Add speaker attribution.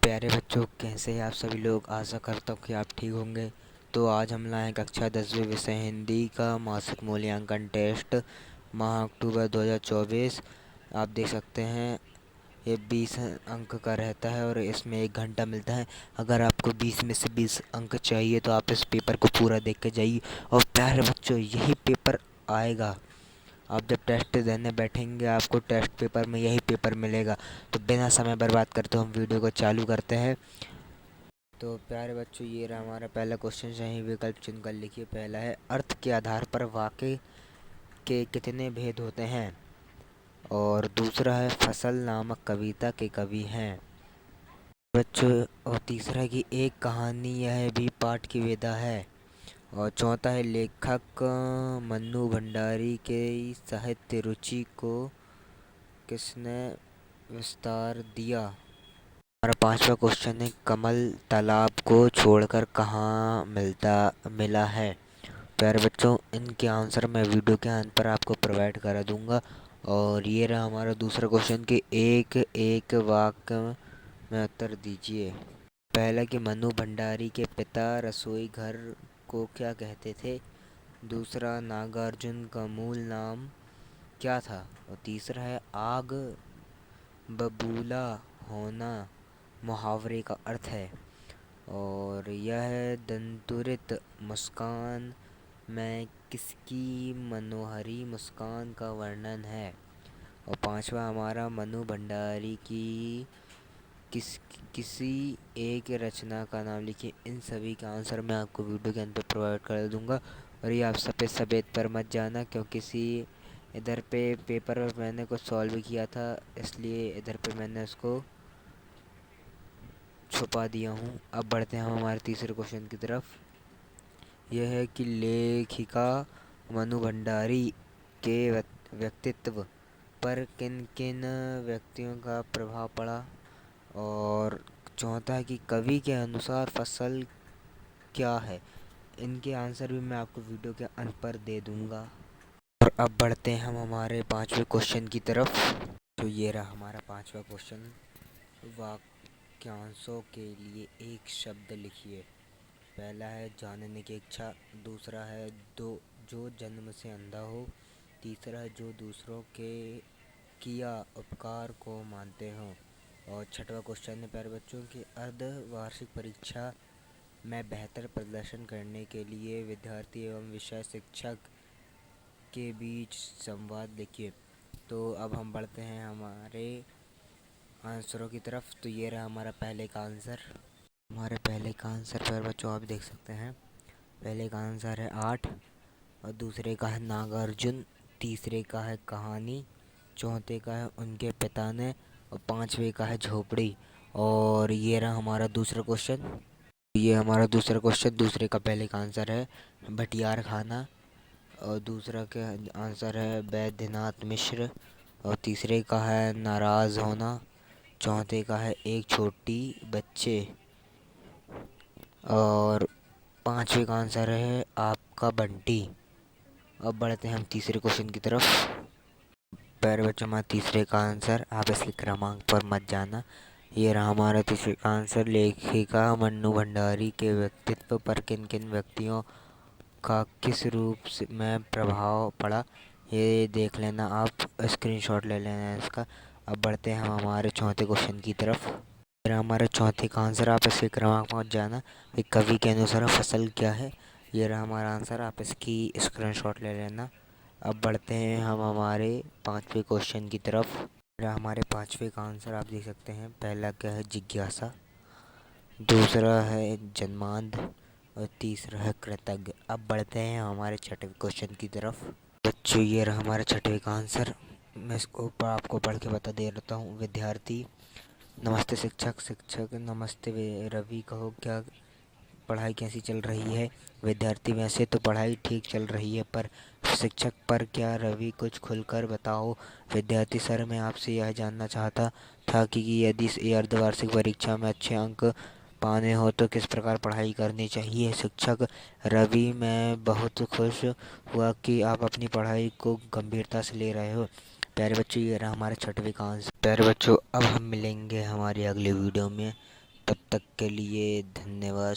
Speaker 1: प्यारे बच्चों, कैसे हैं आप सभी लोग। आशा करता हूँ कि आप ठीक होंगे। तो आज हम लाए कक्षा 10वीं विषय हिंदी का मासिक मूल्यांकन टेस्ट माह अक्टूबर 2024। आप देख सकते हैं ये 20 अंक का रहता है और इसमें 1 घंटा मिलता है। अगर आपको 20 में से 20 अंक चाहिए तो आप इस पेपर को पूरा देख के जाइए। और प्यारे बच्चों, यही पेपर आएगा। आप जब टेस्ट देने बैठेंगे आपको टेस्ट पेपर में यही पेपर मिलेगा। तो बिना समय बर्बाद करते हम वीडियो को चालू करते हैं। तो प्यारे बच्चों, ये रहा हमारा पहला क्वेश्चन। सही विकल्प चुनकर लिखिए। पहला है, अर्थ के आधार पर वाक्य के कितने भेद होते हैं। और दूसरा है, फसल नामक कविता के कवि हैं बच्चों। और तीसरा है कि एक कहानी यह भी पाठ की विधा है। और चौथा है, लेखक मन्नू भंडारी के साहित्य रुचि को किसने विस्तार दिया। हमारा पांचवा क्वेश्चन है, कमल तालाब को छोड़कर कहाँ मिला है। प्यारे बच्चों, इनके आंसर मैं वीडियो के अंत पर आपको प्रोवाइड करा दूंगा। और ये रहा हमारा दूसरा क्वेश्चन कि एक एक वाक्य में उत्तर दीजिए। पहला कि मन्नू भंडारी के पिता रसोई घर को क्या कहते थे। दूसरा, नागार्जुन का मूल नाम क्या था। और तीसरा है, आग बबूला होना मुहावरे का अर्थ है। और यह दंतुरित मुस्कान में किसकी मनोहरी मुस्कान का वर्णन है। और पांचवा हमारा, मनु भंडारी की किसी एक रचना का नाम लिखिए। इन सभी का आंसर मैं आपको वीडियो के अंत पे प्रोवाइड कर दूंगा। और ये आप सफ़ेद पर मत जाना, क्योंकि इधर पे पेपर मैंने कुछ सॉल्व किया था, इसलिए इधर पे मैंने उसको छुपा दिया हूँ। अब बढ़ते हैं हम हमारे तीसरे क्वेश्चन की तरफ। यह है कि लेखिका मनु भंडारी के व्यक्तित्व पर किन किन व्यक्तियों का प्रभाव पड़ा। और चौथा है कि कवि के अनुसार फसल क्या है। इनके आंसर भी मैं आपको वीडियो के अंत पर दे दूंगा। और अब बढ़ते हैं हम हमारे पांचवें क्वेश्चन की तरफ। तो ये रहा हमारा पांचवा क्वेश्चन। वाक्यांशों के लिए एक शब्द लिखिए। पहला है, जानने की इच्छा। दूसरा है, दो जो जन्म से अंधा हो। तीसरा है, जो दूसरों के किया उपकार को मानते हों। और छठवा क्वेश्चन है प्यारे बच्चों की, अर्धवार्षिक परीक्षा में बेहतर प्रदर्शन करने के लिए विद्यार्थी एवं विषय शिक्षक के बीच संवाद लिखिए। तो अब हम बढ़ते हैं हमारे आंसरों की तरफ। तो ये रहा हमारा पहले का आंसर। हमारे पहले का आंसर पर बच्चों आप देख सकते हैं। पहले का आंसर है 8। और दूसरे का है नागार्जुन। तीसरे का है कहानी। चौथे का है उनके पिता ने। और पांचवे का है झोपड़ी। और ये रहा हमारा दूसरा क्वेश्चन। ये हमारा दूसरा क्वेश्चन, दूसरे का पहले का आंसर है भटियार खाना। और दूसरा का आंसर है बैद्यनाथ मिश्र। और तीसरे का है नाराज़ होना। चौथे का है एक छोटी बच्चे। और पांचवे का आंसर है आपका बंटी। अब बढ़ते हैं हम तीसरे क्वेश्चन की तरफ। प्यारे बच्चों, हमारा तीसरे का आंसर, आप इसके क्रमांक पर मत जाना। ये रहा हमारा तीसरे का आंसर। लेखिका मन्नू भंडारी के व्यक्तित्व पर किन किन व्यक्तियों का किस रूप से में प्रभाव पड़ा, ये देख लेना आप, स्क्रीनशॉट ले लेना इसका। अब बढ़ते हैं हम हमारे चौथे क्वेश्चन की तरफ। फिर हमारे चौथे का आंसर, आप इसके क्रमांक पहुँच जाना कि कवि के अनुसार फसल क्या है। ये रहा हमारा आंसर, आप इसकी स्क्रीनशॉट ले लेना। अब बढ़ते हैं हम हमारे पांचवें क्वेश्चन की तरफ। हमारे पांचवे का आंसर आप देख सकते हैं। पहला क्या है, जिज्ञासा। दूसरा है जन्मांध। और तीसरा है कृतज्ञ। अब बढ़ते हैं हमारे छठे क्वेश्चन की तरफ। बच्चों, ये रहा हमारे छठे का आंसर। मैं इसको आपको पढ़ के बता दे रहा हूँ। विद्यार्थी, नमस्ते शिक्षक। शिक्षक, नमस्ते रवि, कहो क्या पढ़ाई कैसी चल रही है। विद्यार्थी, वैसे तो पढ़ाई ठीक चल रही है, पर शिक्षक, पर क्या रवि कुछ खुलकर बताओ। विद्यार्थी, सर मैं आपसे यह जानना चाहता था कि यदि इस अर्धवार्षिक परीक्षा में अच्छे अंक पाने हो तो किस प्रकार पढ़ाई करनी चाहिए। शिक्षक, रवि मैं बहुत खुश हुआ कि आप अपनी पढ़ाई को गंभीरता से ले रहे हो। प्यारे बच्चों, ये रहा हमारे छठवें का आंसर। प्यारे बच्चों, अब हम मिलेंगे हमारी अगली वीडियो में। तब तक के लिए धन्यवाद।